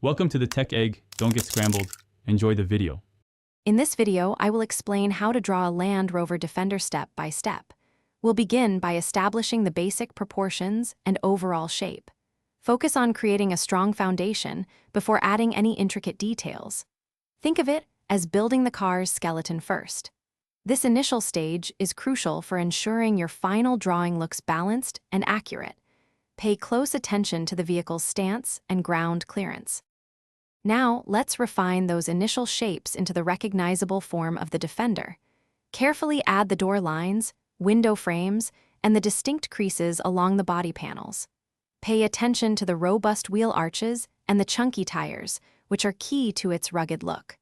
Welcome to the Tech Egg. Don't get scrambled. Enjoy the video. In this video, I will explain how to draw a Land Rover Defender step by step. We'll begin by establishing the basic proportions and overall shape. Focus on creating a strong foundation before adding any intricate details. Think of it as building the car's skeleton first. This initial stage is crucial for ensuring your final drawing looks balanced and accurate. Pay close attention to the vehicle's stance and ground clearance. Now, let's refine those initial shapes into the recognizable form of the Defender. Carefully add the door lines, window frames, and the distinct creases along the body panels. Pay attention to the robust wheel arches and the chunky tires, which are key to its rugged look.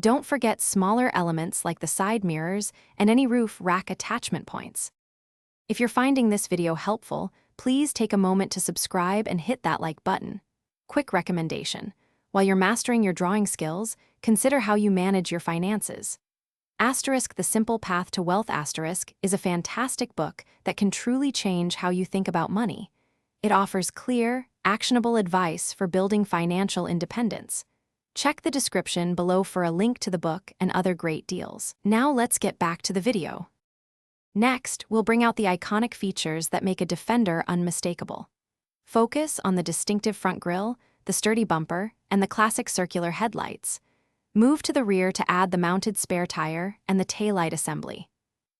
Don't forget smaller elements like the side mirrors and any roof rack attachment points. If you're finding this video helpful, please take a moment to subscribe and hit that like button. Quick recommendation: while you're mastering your drawing skills, consider how you manage your finances. The Simple Path to Wealth is a fantastic book that can truly change how you think about money. It offers clear, actionable advice for building financial independence. Check the description below for a link to the book and other great deals. Now let's get back to the video. Next, we'll bring out the iconic features that make a Defender unmistakable. Focus on the distinctive front grille, the sturdy bumper, and the classic circular headlights. Move to the rear to add the mounted spare tire and the taillight assembly.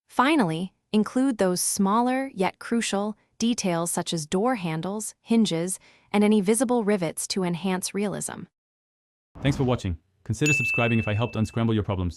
Finally, include those smaller yet crucial details such as door handles, hinges, and any visible rivets to enhance realism. Thanks for watching. Consider subscribing if I helped unscramble your problems.